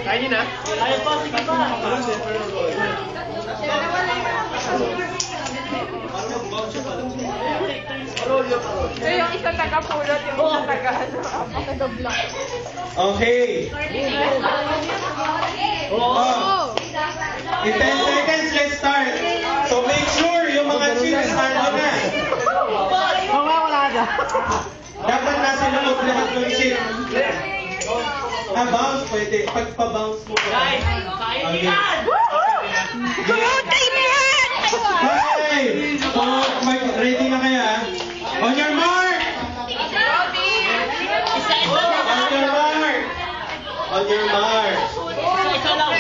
Kainin na. Kaya pa, sige pa. So yung isang taga-pulot, yung isang taga-dobla. Okay. Oo. In 10 seconds, let's start. So make sure yung mga chips ano na. Oo nga, wala na. Dapat nasa loob lahat ng chips. Bounce pwede. Pagpa-bounce mo. Guys, kain yan! Hey! So, ready na kaya? On your mark! On your mark! On your mark! Isa lang.